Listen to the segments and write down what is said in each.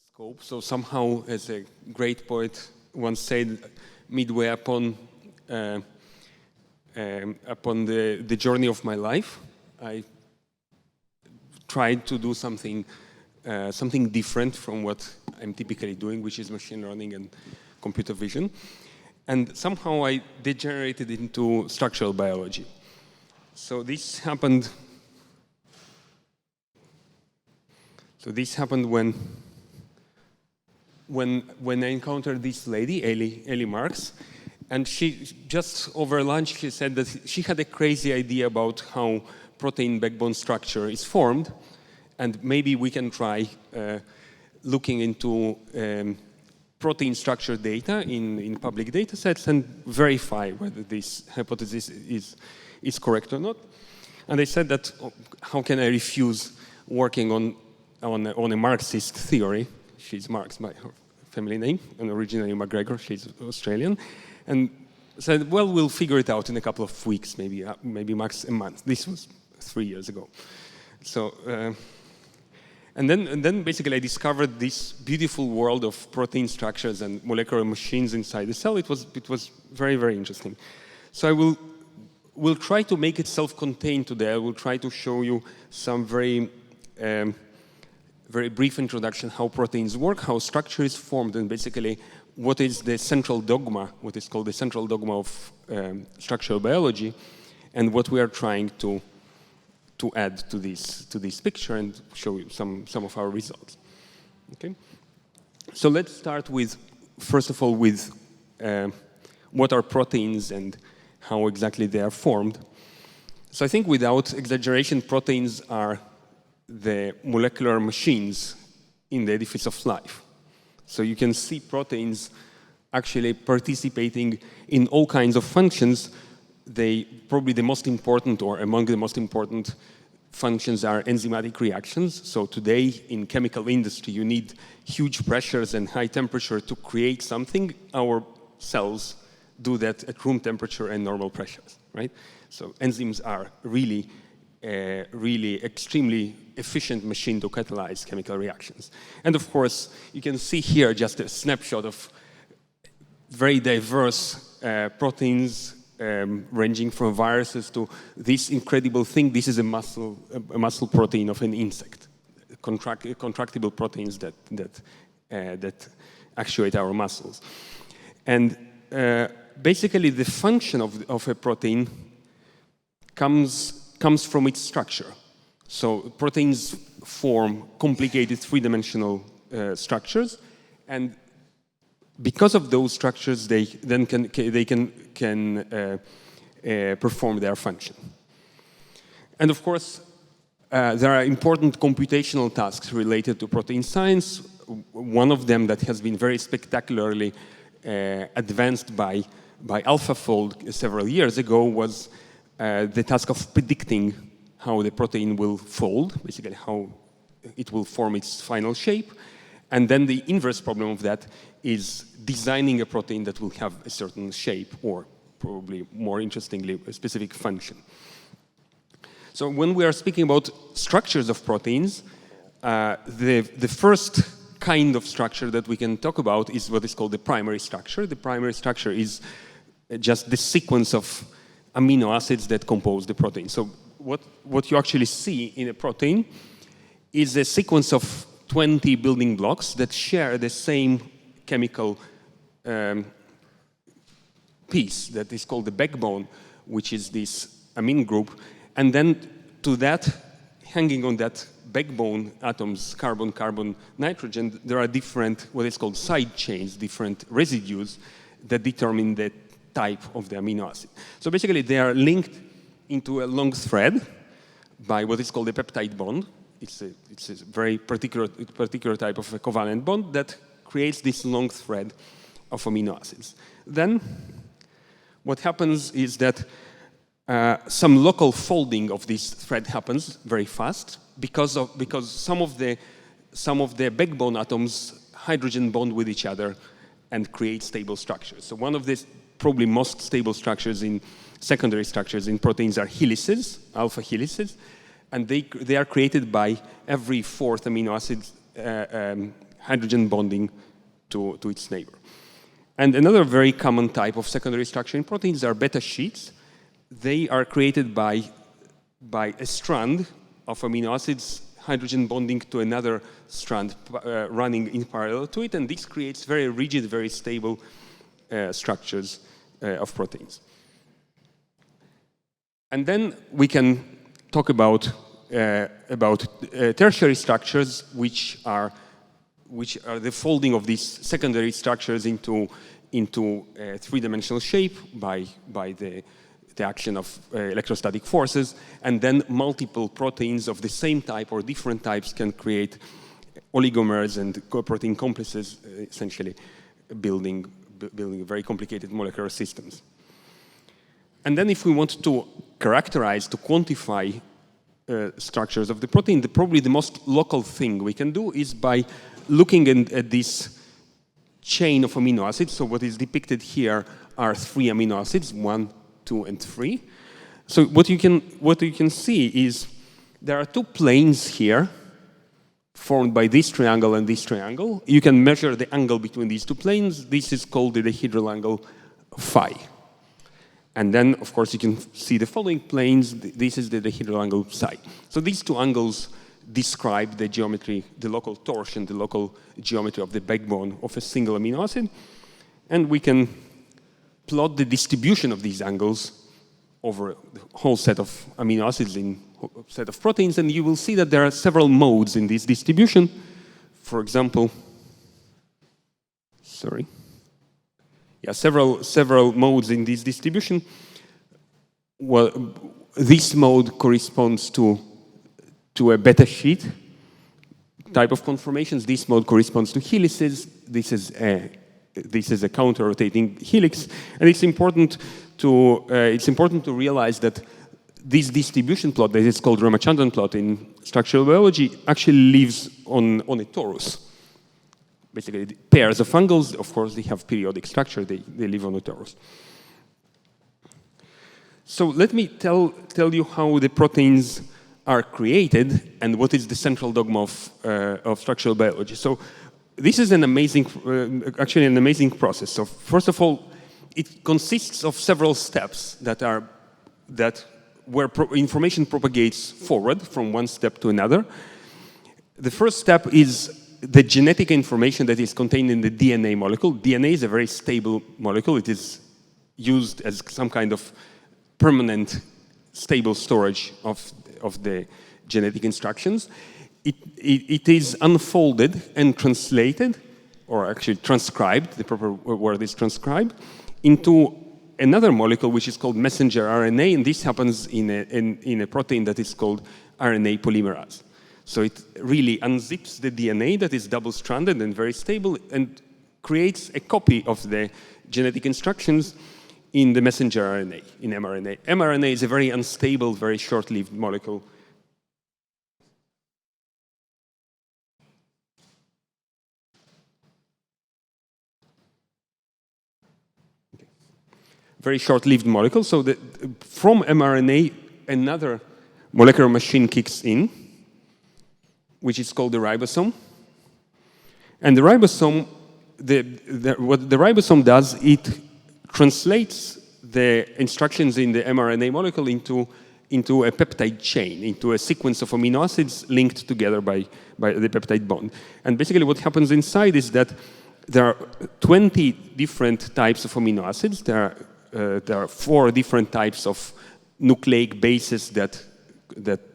scope. So somehow, as a great poet once said, midway upon the journey of my life, I tried to do something different from what I'm typically doing, which is machine learning and computer vision. And somehow I degenerated into structural biology. So this happened when I encountered this lady, Ellie Marks, and she just over lunch she said that she had a crazy idea about how protein backbone structure is formed, and maybe we can try looking into protein structure data in public data sets and verify whether this hypothesis is correct or not. And I said that how can I refuse working on a Marxist theory? She's Marx by her family name, and originally McGregor, she's Australian. And said, well, we'll figure it out in a couple of weeks, maybe max a month. This was 3 years ago. So, and then basically I discovered this beautiful world of protein structures and molecular machines inside the cell. It was very, very interesting. So we'll try to make it self-contained today. I will try to show you some very brief introduction how proteins work, how structure is formed, and basically what is the central dogma, what is called the central dogma of structural biology, and what we are trying to add to this picture and show you some of our results. Okay, so let's start with first of all with what are proteins and how exactly they are formed. So I think without exaggeration, proteins are the molecular machines in the edifice of life. So you can see proteins actually participating in all kinds of functions. Probably the most important, or among the most important functions, are enzymatic reactions. So today in chemical industry you need huge pressures and high temperature to create something. Our cells do that at room temperature and normal pressures, right? So enzymes are really extremely efficient machine to catalyze chemical reactions. And of course, you can see here just a snapshot of very diverse proteins ranging from viruses to this incredible thing. This is a muscle protein of an insect, contractible proteins that actuate our muscles. And basically, the function of a protein comes from its structure. So proteins form complicated three-dimensional structures, and because of those structures, they then can perform their function. And of course, there are important computational tasks related to protein science. One of them that has been very spectacularly advanced by AlphaFold several years ago was the task of predicting how the protein will fold, basically how it will form its final shape. And then the inverse problem of that is designing a protein that will have a certain shape, or probably more interestingly, a specific function. So when we are speaking about structures of proteins, the first kind of structure that we can talk about is what is called the primary structure. The primary structure is just the sequence of amino acids that compose the protein. So what you actually see in a protein is a sequence of 20 building blocks that share the same chemical piece that is called the backbone, which is this amine group. And then to that, hanging on that backbone atoms, carbon, carbon, nitrogen, there are different, what is called side chains, different residues that determine the type of the amino acid. So basically, they are linked into a long thread by what is called a peptide bond. It's a very particular type of a covalent bond that creates this long thread of amino acids. Then, what happens is that some local folding of this thread happens very fast because some of the backbone atoms hydrogen bond with each other and create stable structures. So one of the probably most stable structures in secondary structures in proteins are helices, alpha helices, and they are created by every fourth amino acid hydrogen bonding to its neighbor. And another very common type of secondary structure in proteins are beta sheets. They are created by a strand of amino acids hydrogen bonding to another strand running in parallel to it, and this creates very rigid, very stable structures of proteins. And then we can talk about tertiary structures, which are the folding of these secondary structures into a three-dimensional shape by the action of electrostatic forces, and then multiple proteins of the same type or different types can create oligomers and protein complexes, essentially building very complicated molecular systems. And then if we want to characterize, to quantify structures of the protein, probably the most local thing we can do is by looking at this chain of amino acids. So what is depicted here are 3 amino acids, 1, 2, and 3. So what you can see is there are 2 planes here formed by this triangle and this triangle. You can measure the angle between these 2 planes. This is called the dihedral angle phi. And then, of course, you can see the following planes. This is the dihedral angle psi. So these 2 angles describe the geometry, the local torsion, the local geometry of the backbone of a single amino acid. And we can plot the distribution of these angles over the whole set of amino acids in a set of proteins, and you will see that there are several modes in this distribution. For example, several modes in this distribution. Well, this mode corresponds to a beta sheet type of conformations. This mode corresponds to helices. This is a counter-rotating helix, and it's important to realize that this distribution plot that is called Ramachandran plot in structural biology actually lives on a torus. Basically, pairs of angles, of course, they have periodic structure. They live on a torus. So let me tell you how the proteins are created and what is the central dogma of structural biology. So this is actually an amazing process. So first of all, it consists of several steps where information propagates forward from one step to another. The first step is the genetic information that is contained in the DNA molecule. DNA is a very stable molecule. It is used as some kind of permanent, stable storage of the genetic instructions. It is unfolded and translated, or actually transcribed, the proper word is transcribed, into another molecule which is called messenger RNA, and this happens in a protein that is called RNA polymerase. So it really unzips the DNA that is double-stranded and very stable and creates a copy of the genetic instructions in the messenger RNA, in mRNA. mRNA is a very unstable, very short-lived molecule. Very short-lived molecule. So from mRNA, another molecular machine kicks in, which is called the ribosome. And the ribosome, what the ribosome does, it translates the instructions in the mRNA molecule into a peptide chain, into a sequence of amino acids linked together by the peptide bond. And basically what happens inside is that there are 20 different types of amino acids. There are 4 different types of nucleic bases that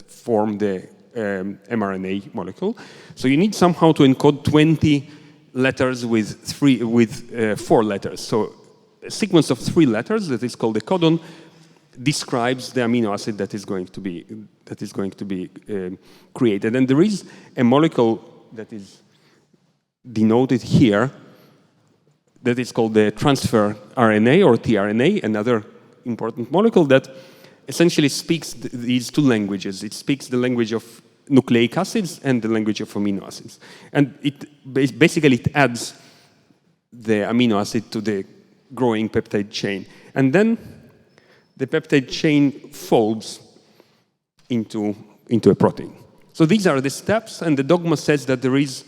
form the mRNA molecule. So you need somehow to encode 20 letters with 4 letters. So a sequence of 3 letters that is called a codon describes the amino acid that is going to be created. And there is a molecule that is denoted here that is called the transfer RNA or tRNA, another important molecule that essentially speaks these 2 languages. It speaks the language of nucleic acids and the language of amino acids. And it adds the amino acid to the growing peptide chain. And then the peptide chain folds into a protein. So these are the steps, and the dogma says that there is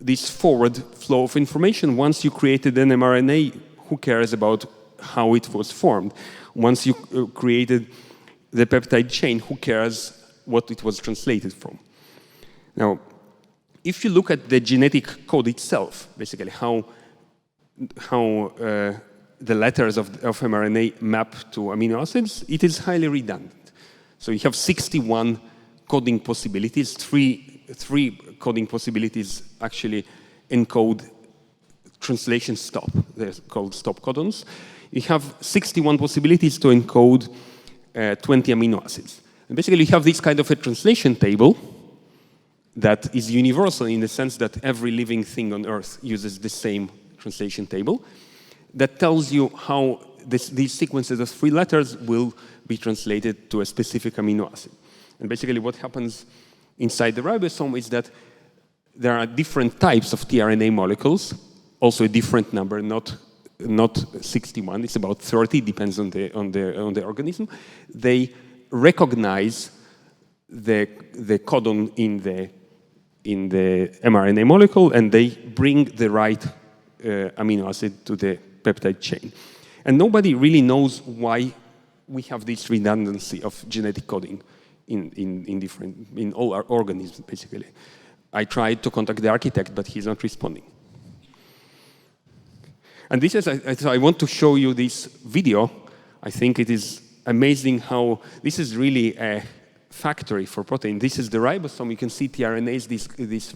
this forward flow of information. Once you created an mRNA, who cares about how it was formed? Once you created the peptide chain, who cares what it was translated from? Now, if you look at the genetic code itself, basically how the letters of mRNA map to amino acids, it is highly redundant. So you have 61 coding possibilities. Three coding possibilities actually encode translation stop. They're called stop codons. You have 61 possibilities to encode 20 amino acids. And basically, you have this kind of a translation table that is universal in the sense that every living thing on Earth uses the same translation table that tells you how these sequences of 3 letters will be translated to a specific amino acid. And basically what happens inside the ribosome is that there are different types of tRNA molecules, also a different number, not 61, it's about 30, depends on the organism. They recognize the codon in the mRNA molecule, and they bring the right amino acid to the peptide chain. And nobody really knows why we have this redundancy of genetic coding in all our organisms, basically. I tried to contact the architect, but he's not responding. And this is, so I want to show you this video. I think it is amazing how this is really a factory for protein. This is the ribosome. You can see tRNAs, these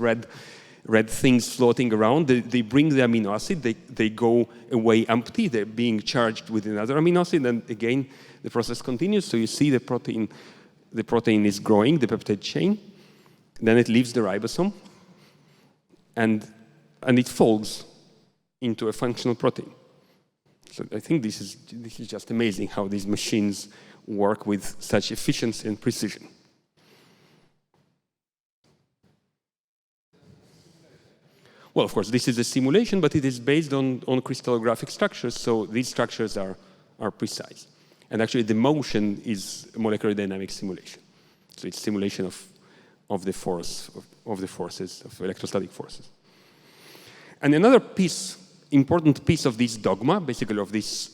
red things floating around. They bring the amino acid. They go away empty. They're being charged with another amino acid. And again, the process continues. So you see the protein is growing, the peptide chain. Then it leaves the ribosome. And it folds into a functional protein. So I think this is just amazing how these machines work with such efficiency and precision. Well, of course, this is a simulation, but it is based on crystallographic structures, so these structures are precise. And actually, the motion is molecular dynamics simulation. So it's simulation of the forces, of electrostatic forces. And another important piece of this dogma, basically of this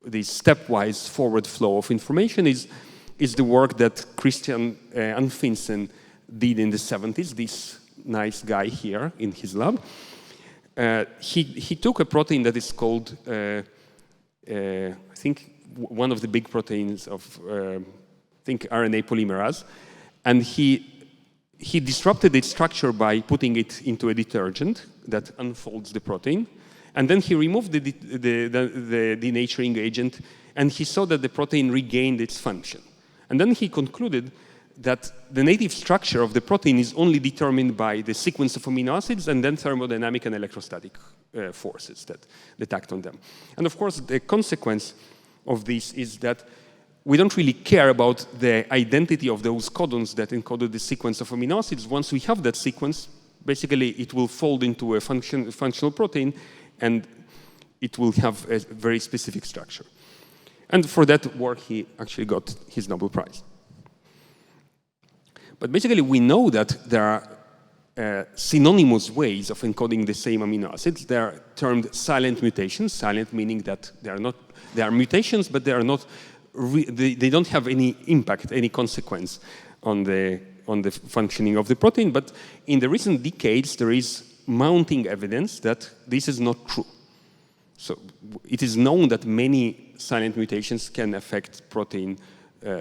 stepwise forward flow of information, is the work that Christian Anfinsen did in the 70s, this nice guy here in his lab. He took a protein that is called, I think, one of the big proteins of, I think, RNA polymerase, and he disrupted its structure by putting it into a detergent that unfolds the protein. And then he removed the denaturing agent, and he saw that the protein regained its function. And then he concluded that the native structure of the protein is only determined by the sequence of amino acids and then thermodynamic and electrostatic forces that act on them. And of course, the consequence of this is that we don't really care about the identity of those codons that encoded the sequence of amino acids. Once we have that sequence, basically it will fold into a functional protein, and it will have a very specific structure. And for that work, he actually got his Nobel Prize. But basically, we know that there are synonymous ways of encoding the same amino acids. They are termed silent mutations. Silent meaning that they are mutations, but they are not. They don't have any impact, any consequence on the functioning of the protein. But in the recent decades, there is mounting evidence that this is not true. So it is known that many silent mutations can affect protein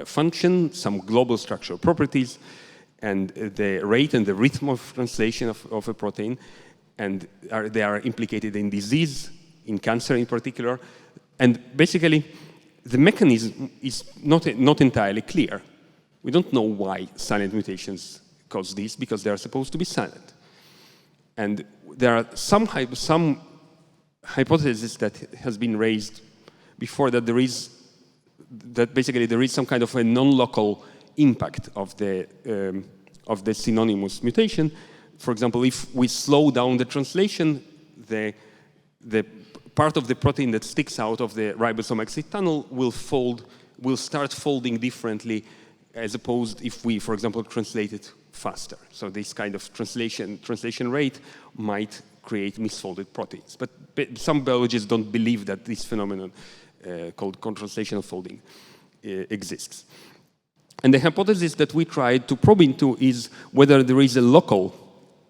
function, some global structural properties, and the rate and the rhythm of translation of a protein, and they are implicated in disease, in cancer in particular. And basically, the mechanism is not entirely clear. We don't know why silent mutations cause this, because they are supposed to be silent. And there are some hypotheses that has been raised before that basically there is some kind of a non-local impact of the synonymous mutation. For example, if we slow down the translation, the part of the protein that sticks out of the ribosome exit tunnel will start folding differently as opposed if we, for example, translate it faster. So this kind of translation rate might create misfolded proteins. But some biologists don't believe that this phenomenon called translational folding exists. And the hypothesis that we tried to probe into is whether there is a local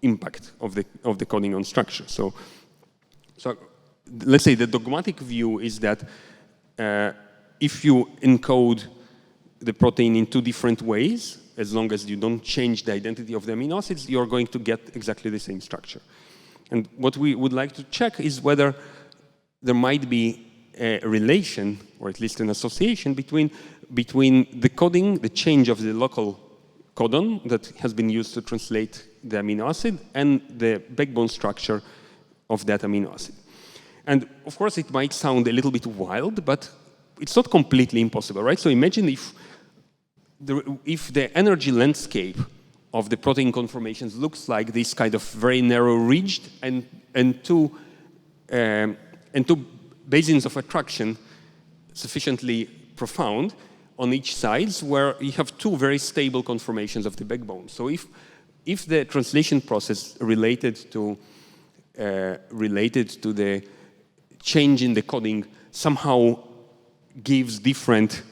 impact of the coding on structure. So let's say the dogmatic view is that if you encode the protein in two different ways, as long as you don't change the identity of the amino acids, you're going to get exactly the same structure. And what we would like to check is whether there might be a relation, or at least an association, between the coding, the change of the local codon that has been used to translate the amino acid, and the backbone structure of that amino acid. And of course, it might sound a little bit wild, but it's not completely impossible, right? So imagine if the energy landscape of the protein conformations looks like this kind of very narrow ridge and two basins of attraction sufficiently profound on each side, where you have two very stable conformations of the backbone. So if the translation process related to the change in the coding somehow gives different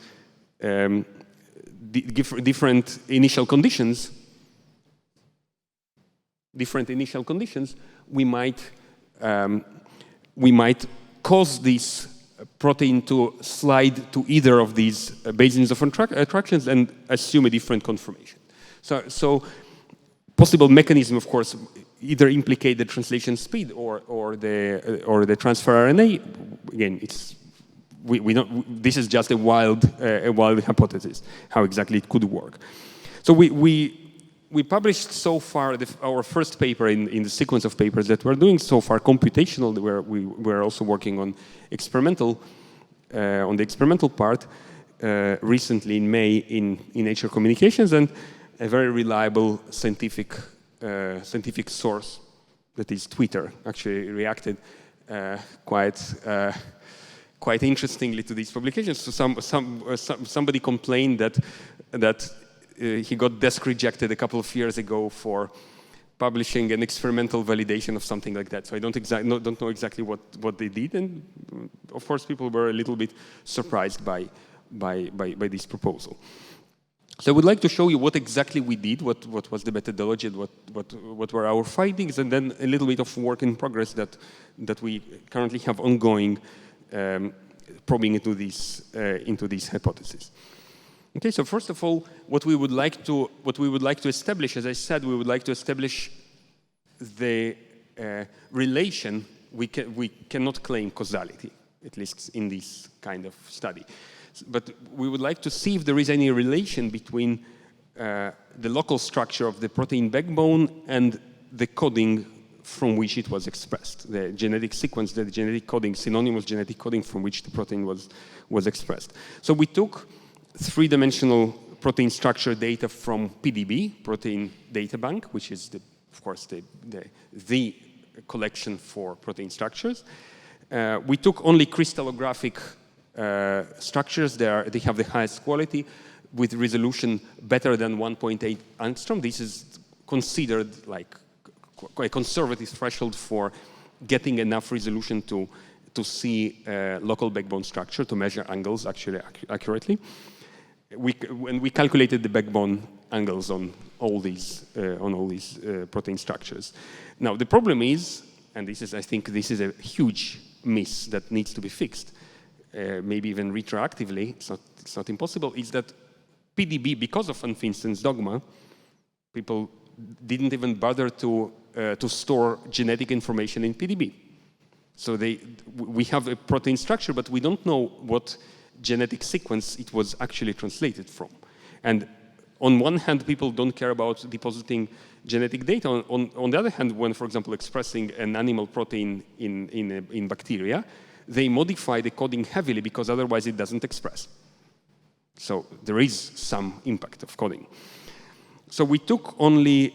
initial conditions, we might cause this protein to slide to either of these basins of attractions and assume a different conformation. So possible mechanism, of course, either implicate the translation speed or the transfer RNA. Again, we don't. This is just a wild hypothesis how exactly it could work. So we published so far our first paper in the sequence of papers that we're doing so far, computational, where we're also working on experimental, on the experimental part, recently in May in Nature Communications, and a very reliable scientific source, that is Twitter, actually reacted quite interestingly to these publications. So somebody complained that he got desk rejected a couple of years ago for publishing an experimental validation of something like that. So I don't know exactly what they did, and of course people were a little bit surprised by this proposal. So I would like to show you what exactly we did, what was the methodology, and what were our findings, and then a little bit of work in progress that we currently have ongoing, probing into these hypotheses. Okay, so first of all, what we would like to establish, as I said, we would like to establish the relation. We cannot claim causality, at least in this kind of study. But we would like to see if there is any relation between the local structure of the protein backbone and the coding from which it was expressed, the genetic sequence, the genetic coding, synonymous genetic coding from which the protein was expressed. So we took three-dimensional protein structure data from PDB, Protein Data Bank, which is, of course, the collection for protein structures. We took only crystallographic structures. They have the highest quality with resolution better than 1.8 angstrom. This is considered like quite a conservative threshold for getting enough resolution to see local backbone structure, to measure angles actually accurately. When we calculated the backbone angles on all these protein structures. Now the problem is, and I think this is a huge miss that needs to be fixed, maybe even retroactively. It's not impossible. Is that PDB, because of Finstein's dogma, people didn't even bother to store genetic information in PDB. So we have a protein structure, but we don't know what genetic sequence it was actually translated from. And on one hand, people don't care about depositing genetic data. On the other hand, when, for example, expressing an animal protein in bacteria, they modify the coding heavily because otherwise it doesn't express. So there is some impact of coding. So we took only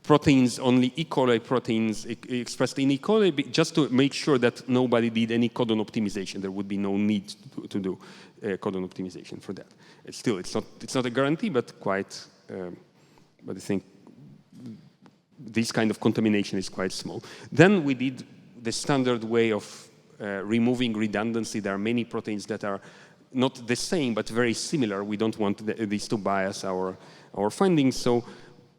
proteins, only E. coli proteins expressed in E. coli, just to make sure that nobody did any codon optimization. There would be no need to do codon optimization for that. It's not a guarantee, but quite. But I think this kind of contamination is quite small. Then we did the standard way of removing redundancy. There are many proteins that are not the same, but very similar. We don't want this to bias our findings, so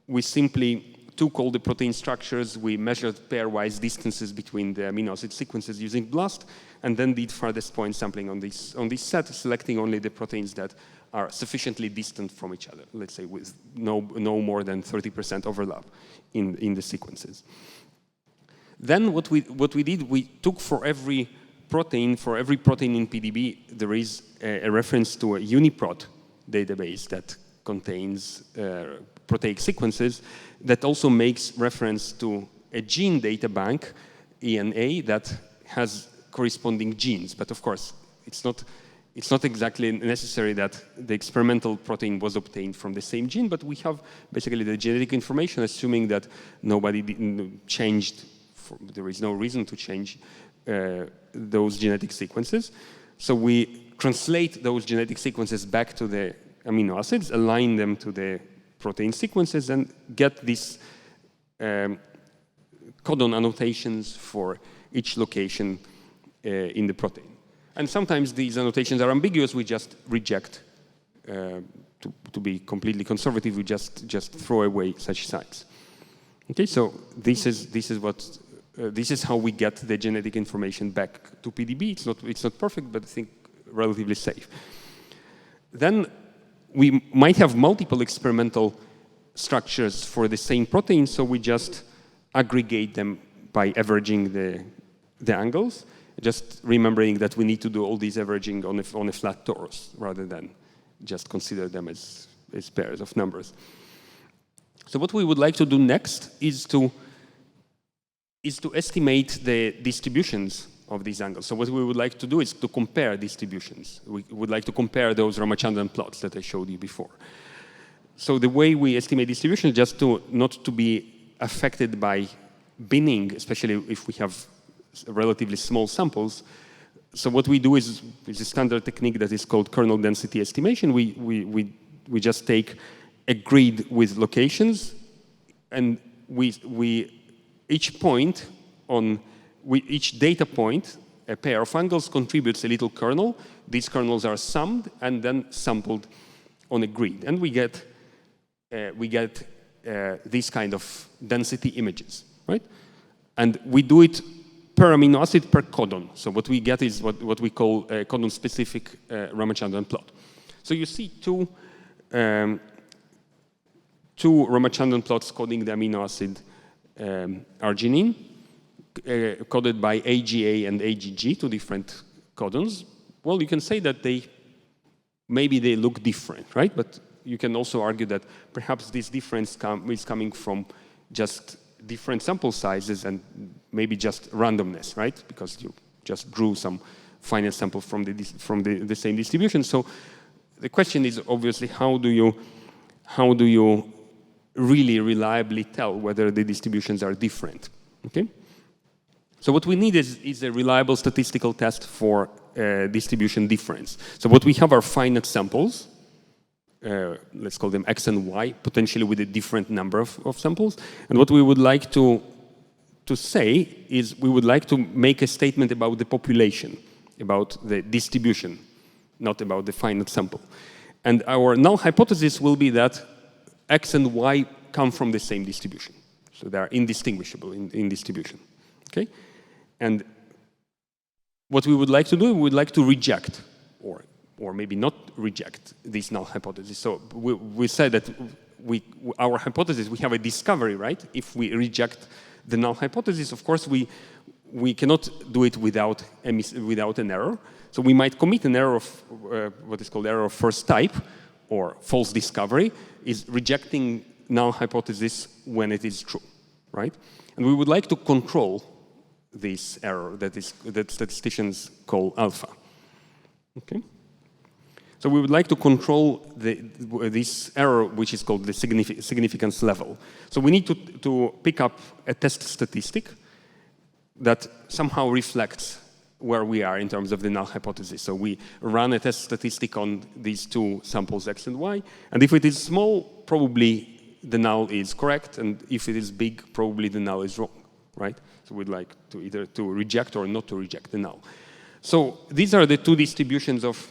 we simply took all the protein structures, we measured pairwise distances between the amino acid sequences using BLAST, and then did farthest point sampling on this set, selecting only the proteins that are sufficiently distant from each other, let's say with no more than 30% overlap in the sequences. Then what we did, we took for every protein in PDB, there is a reference to a UniProt database that contains proteic sequences that also makes reference to a gene data bank, ENA, that has corresponding genes. But of course, it's not exactly necessary that the experimental protein was obtained from the same gene, but we have basically the genetic information, assuming that nobody changed, there is no reason to change those genetic sequences. So we translate those genetic sequences back to the amino acids, align them to the protein sequences, and get these codon annotations for each location in the protein. And sometimes these annotations are ambiguous. We just reject, to be completely conservative, we just throw away such sites. Okay, so this is how we get the genetic information back to PDB. It's not perfect, but I think relatively safe. Then we might have multiple experimental structures for the same protein, so we just aggregate them by averaging the angles, just remembering that we need to do all these averaging on a flat torus rather than just consider them as pairs of numbers. So what we would like to do next is to estimate the distributions of these angles. So what we would like to do is to compare distributions. We would like to compare those Ramachandran plots that I showed you before. So the way we estimate distribution is just not to be affected by binning, especially if we have relatively small samples. So what we do is a standard technique that is called kernel density estimation. We just take a grid with locations, and each data point, a pair of angles contributes a little kernel. These kernels are summed and then sampled on a grid, and we get these kind of density images, right? And we do it per amino acid per codon. So what we get is what we call a codon-specific Ramachandran plot. So you see two Ramachandran plots coding the amino acid arginine, coded by AGA and AGG, two different codons. Well, you can say that maybe they look different, right? But you can also argue that perhaps this difference is coming from just different sample sizes and maybe just randomness, right? Because you just drew some finite sample from the same distribution. So the question is obviously how do you really reliably tell whether the distributions are different? Okay. So what we need is a reliable statistical test for distribution difference. So what we have are finite samples. Let's call them X and Y, potentially with a different number of samples. And what we would like to say is we would like to make a statement about the population, about the distribution, not about the finite sample. And our null hypothesis will be that X and Y come from the same distribution. So they are indistinguishable in distribution. Okay? And what we would like to do, we would like to reject, or maybe not reject this null hypothesis. So we said that our hypothesis, we have a discovery, right? If we reject the null hypothesis, of course, we cannot do it without an error. So we might commit an error of what is called error of first type, or false discovery, is rejecting null hypothesis when it is true, right? And we would like to control this error that statisticians call alpha. Okay. So we would like to control this error, which is called the significance level. So we need to pick up a test statistic that somehow reflects where we are in terms of the null hypothesis. So we run a test statistic on these two samples, X and Y, and if it is small, probably the null is correct, and if it is big, probably the null is wrong, right? So we'd like to either to reject or not to reject the null. So these are the two distributions of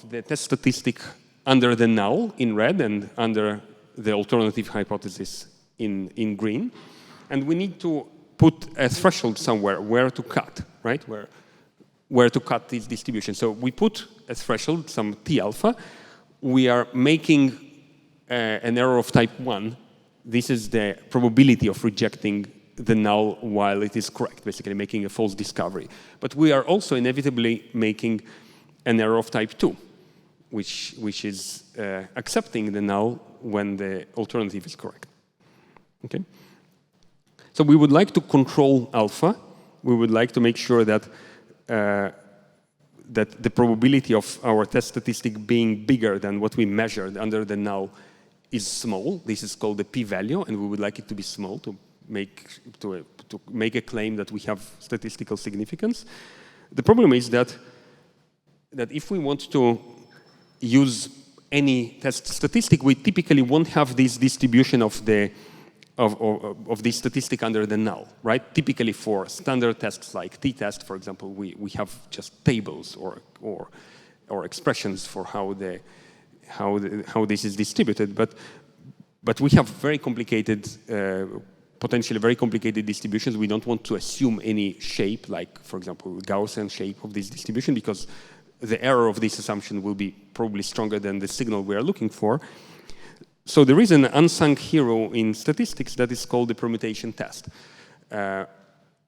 the test statistic under the null in red and under the alternative hypothesis in green. And we need to put a threshold somewhere where to cut, right? Where to cut these distributions. So we put a threshold, some T alpha. We are making an error of type 1. This is the probability of rejecting the null while it is correct, basically making a false discovery. But we are also inevitably making an error of type 2, which is accepting the null when the alternative is correct. Okay? So we would like to control alpha. We would like to make sure that that the probability of our test statistic being bigger than what we measured under the null is small. This is called the p-value, and we would like it to be small to make a claim that we have statistical significance. The problem is that if we want to use any test statistic, we typically won't have this distribution of the statistic under the null, right? Typically for standard tests like t-test, for example, we have just tables or expressions for how this is distributed, but we have very complicated, potentially very complicated distributions. We don't want to assume any shape, like for example Gaussian shape of this distribution, because the error of this assumption will be probably stronger than the signal we are looking for. So there is an unsung hero in statistics that is called the permutation test.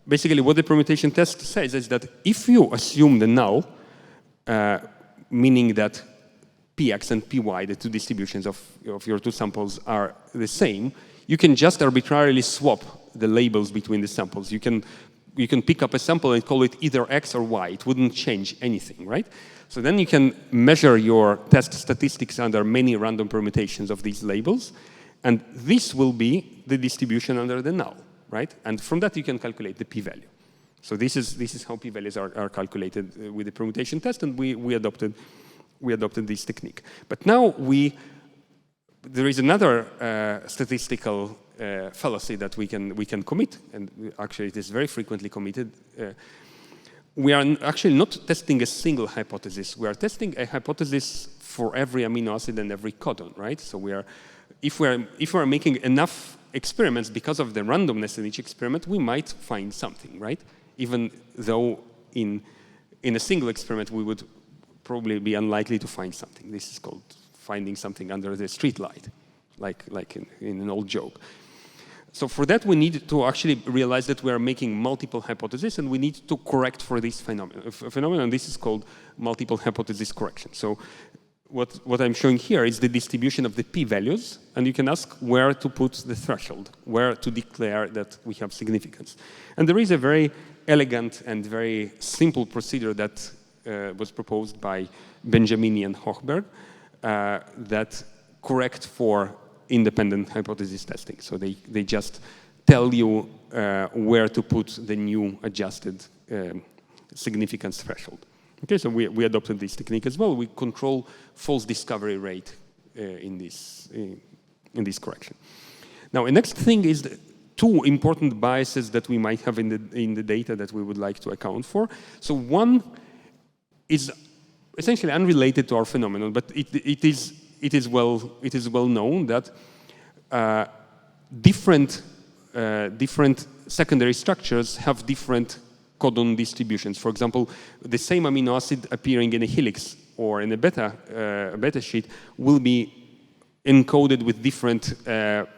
Basically, what the permutation test says is that if you assume the null, meaning that px and py, the two distributions of your two samples, are the same, you can just arbitrarily swap the labels between the samples. You can pick up a sample and call it either x or y. It wouldn't change anything, right? So then you can measure your test statistics under many random permutations of these labels, and this will be the distribution under the null, right? And from that you can calculate the p-value. So this is how p-values are calculated with the permutation test, and we adopted this technique. But now there is another statistical fallacy that we can commit, and actually it is very frequently committed. We are actually not testing a single hypothesis. We are testing a hypothesis for every amino acid and every codon, right? So if we are making enough experiments, because of the randomness in each experiment, we might find something, right? Even though in a single experiment we would probably be unlikely to find something. This is called finding something under the street light, like in an old joke. So for that, we need to actually realize that we are making multiple hypotheses, and we need to correct for this phenomenon. This is called multiple hypothesis correction. So what I'm showing here is the distribution of the p-values, and you can ask where to put the threshold, where to declare that we have significance. And there is a very elegant and very simple procedure that was proposed by Benjamini and Hochberg that correct for independent hypothesis testing. So they just tell you where to put the new adjusted significance threshold. Okay, so we adopted this technique as well. We control false discovery rate in this correction. Now, the next thing is two important biases that we might have in the data that we would like to account for. So one is essentially unrelated to our phenomenon, but it is well known that different secondary structures have different codon distributions. For example, the same amino acid appearing in a helix or in a beta sheet will be encoded with different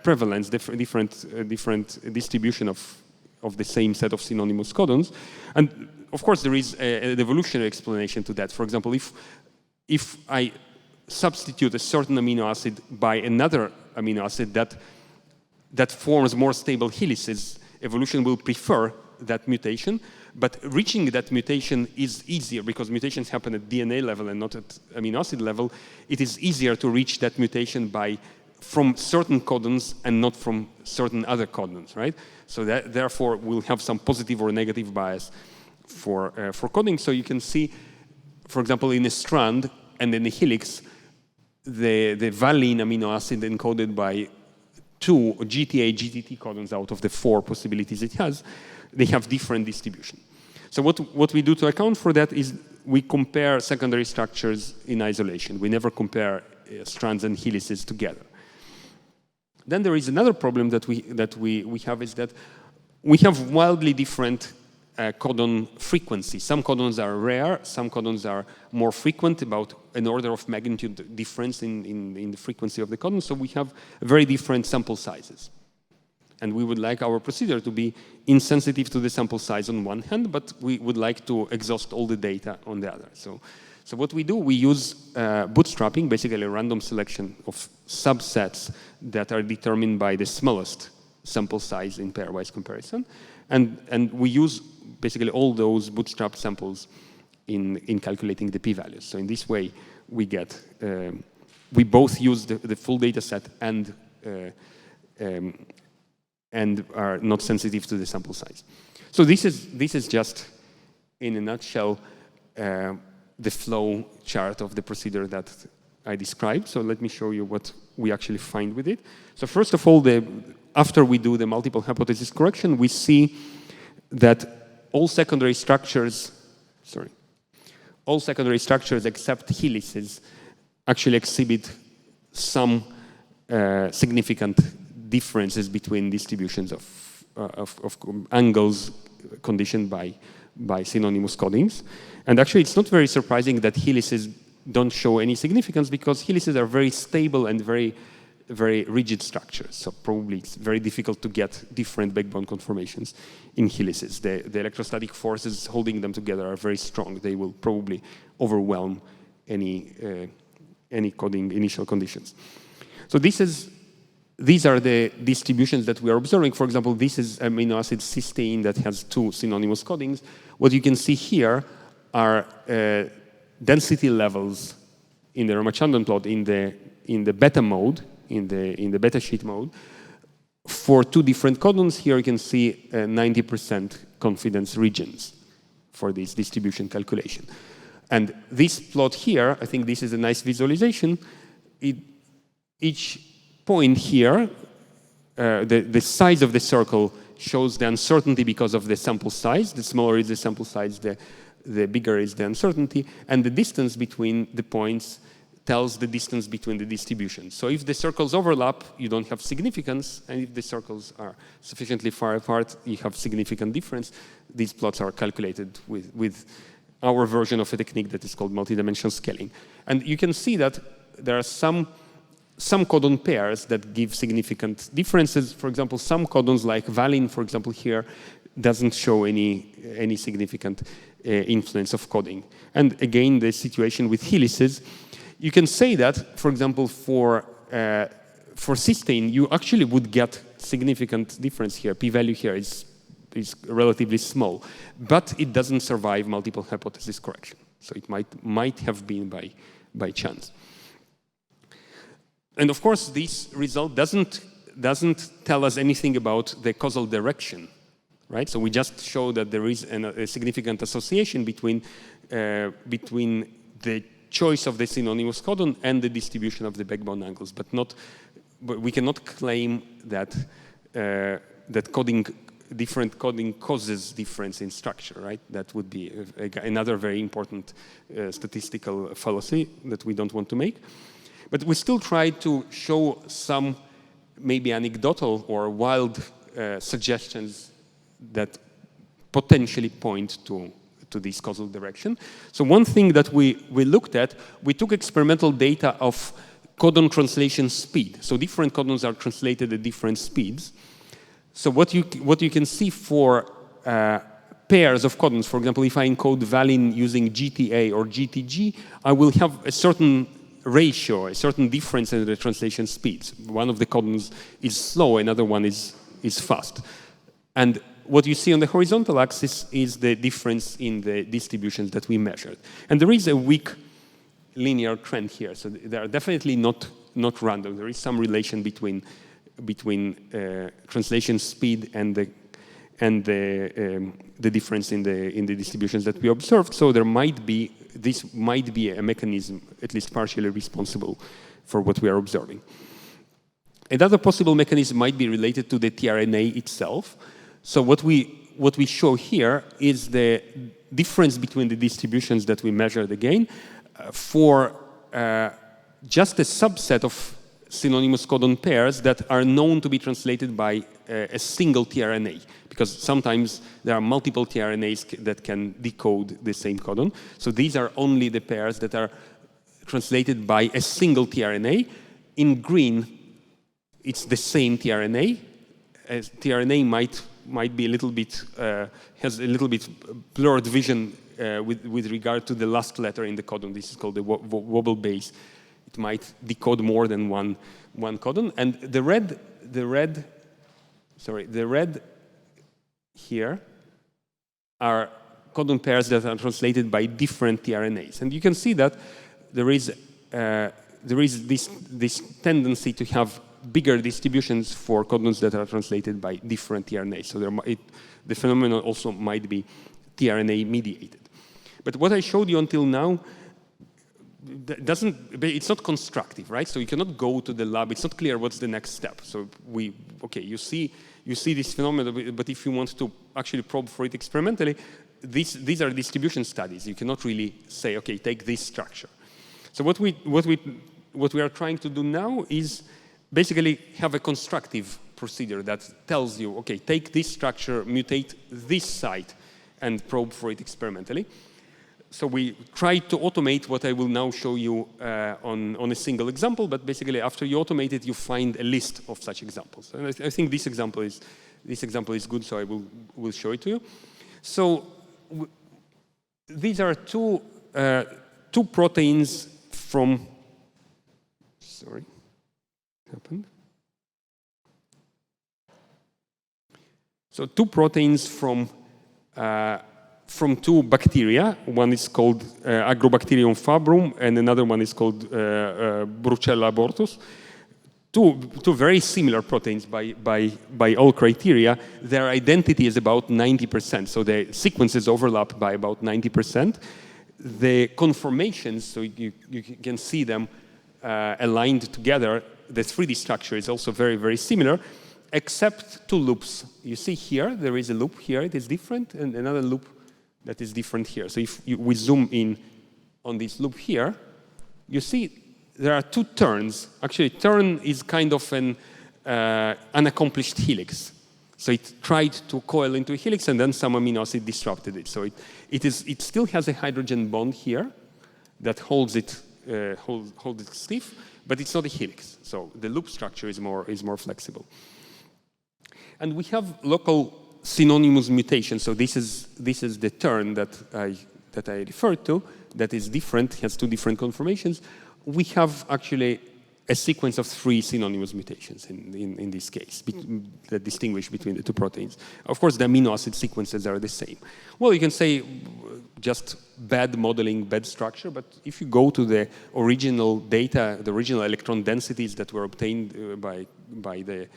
prevalence, different distribution of the same set of synonymous codons. And of course, there is an evolutionary explanation to that. For example, if I substitute a certain amino acid by another amino acid that forms more stable helices, evolution will prefer that mutation. But reaching that mutation is easier because mutations happen at DNA level and not at amino acid level. It is easier to reach that mutation from certain codons and not from certain other codons, right? So that, therefore, we'll have some positive or negative bias for coding. So you can see, for example, in a strand and in a helix, the valine amino acid encoded by 2 GTA, GTT codons out of the 4 possibilities it has, they have different distribution. So what we do to account for that is we compare secondary structures in isolation. We never compare strands and helices together. Then there is another problem that we have is that we have wildly different codon frequency. Some codons are rare, some codons are more frequent, about an order of magnitude difference in the frequency of the codon. So we have very different sample sizes. And we would like our procedure to be insensitive to the sample size on one hand, but we would like to exhaust all the data on the other. So what we do, we use bootstrapping, basically a random selection of subsets that are determined by the smallest sample size in pairwise comparison. And we use basically all those bootstrap samples in calculating the p-values. So in this way, we get, we both use the full data set and are not sensitive to the sample size. So this is just, in a nutshell, the flow chart of the procedure that I described. So let me show you what we actually find with it. So first of all, after we do the multiple hypothesis correction, we see that all secondary structures except helices actually exhibit some significant differences between distributions of angles conditioned by synonymous codings. And actually, it's not very surprising that helices don't show any significance because helices are very stable and very, very rigid structures. So probably it's very difficult to get different backbone conformations in helices. The electrostatic forces holding them together are very strong. They will probably overwhelm any coding initial conditions. So these are the distributions that we are observing. For example, this is amino acid cysteine that has 2 synonymous codings. What you can see here are density levels in the Ramachandran plot in the beta mode, in the beta sheet mode. For 2 different codons, here you can see 90% confidence regions for this distribution calculation. And this plot here, I think this is a nice visualization. Each point here, the size of the circle shows the uncertainty because of the sample size. The smaller is the sample size, the bigger is the uncertainty. And the distance between the points tells the distance between the distributions. So if the circles overlap, you don't have significance. And if the circles are sufficiently far apart, you have significant difference. These plots are calculated with our version of a technique that is called multidimensional scaling. And you can see that there are some codon pairs that give significant differences. For example, some codons like valine, for example, here, doesn't show any significant influence of coding. And again, the situation with helices, you can say that, for example, for cysteine, you actually would get significant difference here. P-value here is relatively small, but it doesn't survive multiple hypothesis correction. So it might have been by chance. And of course, this result doesn't tell us anything about the causal direction, right? So we just show that there is a significant association between the choice of the synonymous codon and the distribution of the backbone angles, but we cannot claim that different coding causes difference in structure, right? That would be another very important statistical fallacy that we don't want to make. But we still try to show some maybe anecdotal or wild suggestions that potentially point to this causal direction. So one thing that we looked at, we took experimental data of codon translation speed. So different codons are translated at different speeds. So what you can see for pairs of codons, for example, if I encode valine using GTA or GTG, I will have a certain ratio, a certain difference in the translation speeds. One of the codons is slow, another one is fast. And what you see on the horizontal axis is the difference in the distributions that we measured. And there is a weak linear trend here. So they are definitely not random. There is some relation between translation speed and the difference in the distributions that we observed. So this might be a mechanism, at least partially responsible for what we are observing. Another possible mechanism might be related to the tRNA itself. So what we show here is the difference between the distributions that we measured again for just a subset of synonymous codon pairs that are known to be translated by a single tRNA, because sometimes there are multiple tRNAs that can decode the same codon. So these are only the pairs that are translated by a single tRNA. In green, it's the same tRNA. As tRNA might be a little bit has a little bit blurred vision with regard to the last letter in the codon. This is called the wobble base. It might decode more than one codon. And the red here are codon pairs that are translated by different tRNAs. And you can see that there is this tendency to have bigger distributions for codons that are translated by different tRNAs. So the phenomenon also might be tRNA mediated. But what I showed you until now it's not constructive, right? So you cannot go to the lab. It's not clear what's the next step. So you see this phenomenon, but if you want to actually probe for it experimentally, these are distribution studies. You cannot really say, okay, take this structure. So what we are trying to do now is basically have a constructive procedure that tells you, okay, take this structure, mutate this site, and probe for it experimentally. So we try to automate what I will now show you on a single example, but basically after you automate it, you find a list of such examples. And I think this example is good, so I will show it to you. So these are two proteins from, sorry, what happened? So two proteins from two bacteria. One is called Agrobacterium fabrum, and another one is called Brucella abortus. Two very similar proteins by all criteria. Their identity is about 90%, so the sequences overlap by about 90%. The conformations, so you can see them aligned together. The 3D structure is also very, very similar, except two loops. You see here, there is a loop here, it is different, and another loop that is different here. So if we zoom in on this loop here, you see there are two turns. Actually, turn is kind of an unaccomplished helix. So it tried to coil into a helix, and then some amino acid disrupted it. So it still has a hydrogen bond here that holds it stiff, but it's not a helix. So the loop structure is more flexible. And we have local synonymous mutations. So this is the turn that I referred to, that is different, has two different conformations. We have actually a sequence of 3 synonymous mutations in this case that distinguish between the two proteins. Of course, the amino acid sequences are the same. Well, you can say just bad modeling, bad structure, but if you go to the original data, the original electron densities that were obtained by the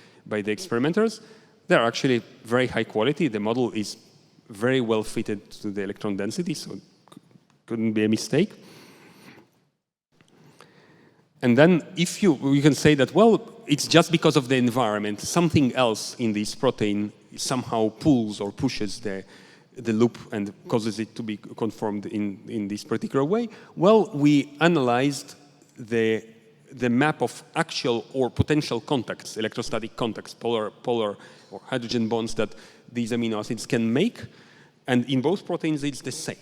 experimenters, they're actually very high quality. The model is very well fitted to the electron density, so it couldn't be a mistake. And then if you can say that, well, it's just because of the environment, something else in this protein somehow pulls or pushes the loop and causes it to be conformed in this particular way. Well, we analyzed the map of actual or potential contacts, electrostatic contacts, polar or hydrogen bonds that these amino acids can make. And in both proteins, it's the same.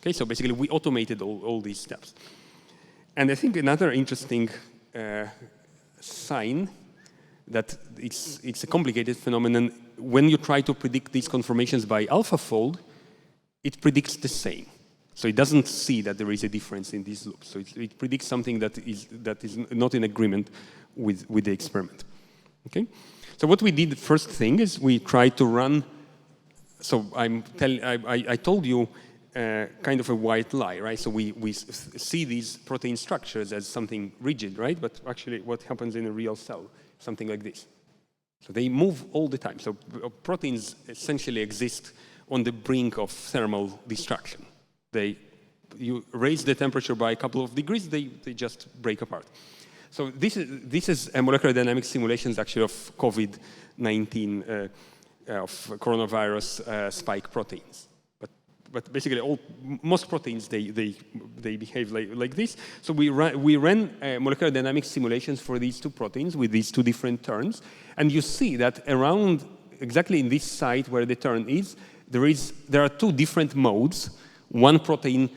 Okay, so basically, we automated all these steps. And I think another interesting sign that it's a complicated phenomenon, when you try to predict these conformations by AlphaFold, it predicts the same. So it doesn't see that there is a difference in these loops. So it predicts something that is not in agreement with the experiment. Okay? So what we did, the first thing is we tried to run so I told you kind of a white lie, right? So we see these protein structures as something rigid, right? But actually what happens in a real cell, something like this. So they move all the time. So proteins essentially exist on the brink of thermal destruction. You raise the temperature by a couple of degrees, they just break apart. So this is a molecular dynamics simulations actually of COVID-19, of coronavirus spike proteins. But basically most proteins, they behave like this. So we ran molecular dynamics simulations for these two proteins with these two different turns. And you see that around exactly in this site where the turn is, there are two different modes. One protein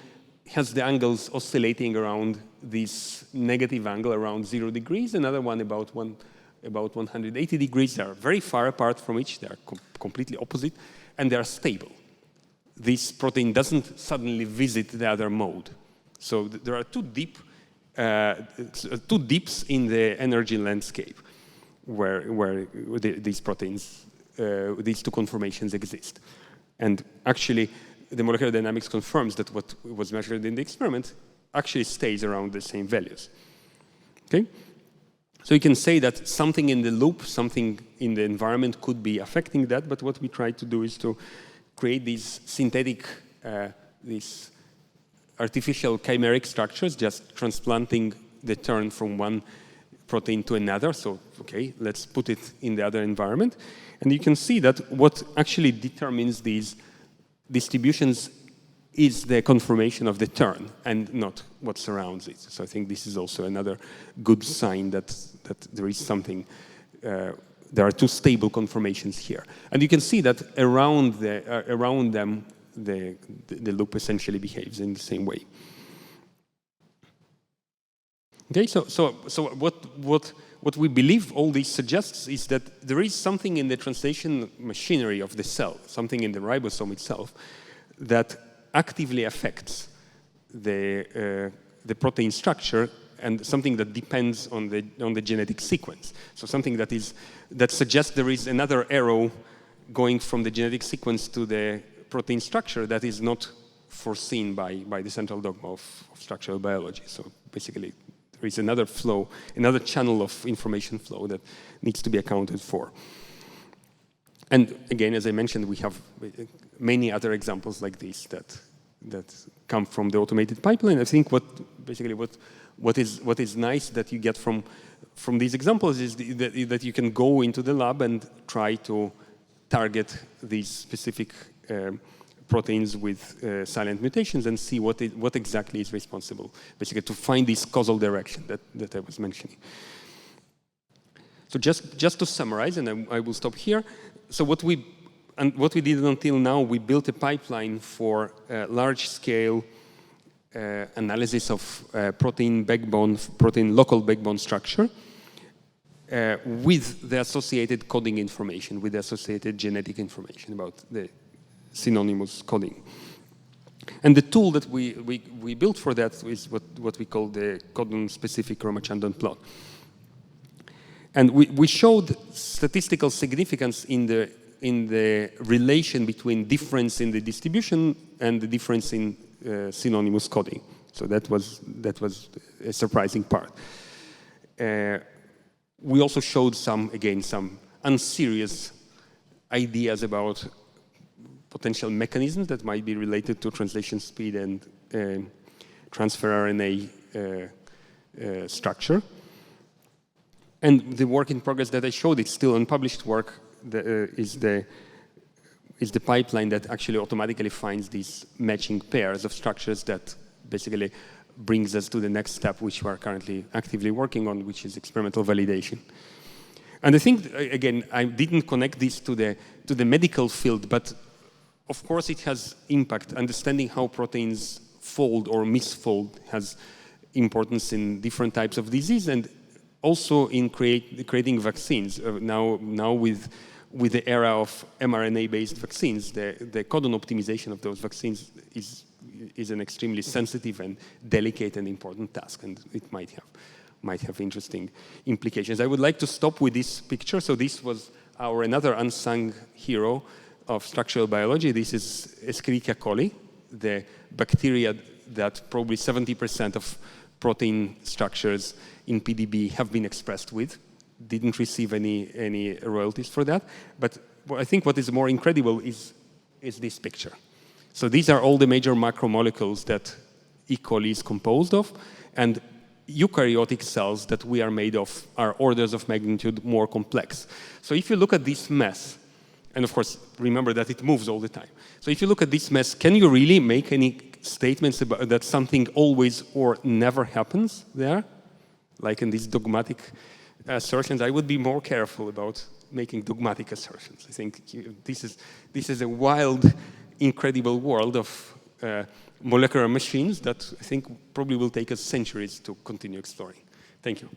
has the angles oscillating around this negative angle around 0 degrees, another one about 180 degrees. They are very far apart from each. They are completely opposite, and they are stable. This protein doesn't suddenly visit the other mode. So there are two dips in the energy landscape where these proteins, these two conformations exist. And actually, the molecular dynamics confirms that what was measured in the experiment actually stays around the same values. Okay? So you can say that something in the loop, something in the environment could be affecting that, but what we try to do is to create these synthetic, these artificial chimeric structures, just transplanting the turn from one protein to another. So, okay, let's put it in the other environment. And you can see that what actually determines these distributions is the conformation of the turn and not what surrounds it. So I think this is also another good sign that there is something, there are two stable conformations here. And you can see that around them, the loop essentially behaves in the same way. Okay, so what we believe all this suggests is that there is something in the translation machinery of the cell, something in the ribosome itself, that actively affects the protein structure, and something that depends on the genetic sequence. So something that suggests there is another arrow going from the genetic sequence to the protein structure that is not foreseen by the central dogma of structural biology. So basically, there is another flow, another channel of information flow that needs to be accounted for. And again, as I mentioned, we have many other examples like this that come from the automated pipeline. I think what is nice that you get from these examples is that you can go into the lab and try to target these specific proteins with silent mutations and see what exactly is responsible, basically to find this causal direction that I was mentioning. So just to summarize, and I will stop here. So what we did until now, we built a pipeline for large-scale analysis of protein local backbone structure with the associated coding information, with the associated genetic information about the synonymous coding. And the tool that we built for that is what we call the codon-specific Ramachandran plot. And we showed statistical significance in the relation between difference in the distribution and the difference in synonymous coding. So that was a surprising part. We also showed some unserious ideas about potential mechanisms that might be related to translation speed and transfer RNA structure. And the work in progress that I showed, it's still unpublished work, is the pipeline that actually automatically finds these matching pairs of structures that basically brings us to the next step, which we are currently actively working on, which is experimental validation. And I think, again, I didn't connect this to the medical field, but of course it has impact. Understanding how proteins fold or misfold has importance in different types of disease, and also in creating vaccines. Now with the era of mRNA-based vaccines, the codon optimization of those vaccines is an extremely sensitive and delicate and important task, and it might have interesting implications. I would like to stop with this picture. So this was another unsung hero of structural biology. This is Escherichia coli, the bacteria that probably 70% of protein structures in PDB have been expressed with. Didn't receive any royalties for that. But I think what is more incredible is this picture. So these are all the major macromolecules that E. coli is composed of, and eukaryotic cells that we are made of are orders of magnitude more complex. So if you look at this mess, and of course, remember that it moves all the time. So if you look at this mess, can you really make any statements about that something always or never happens there? Like in these dogmatic assertions, I would be more careful about making dogmatic assertions. I think this is a wild, incredible world of molecular machines that I think probably will take us centuries to continue exploring. Thank you.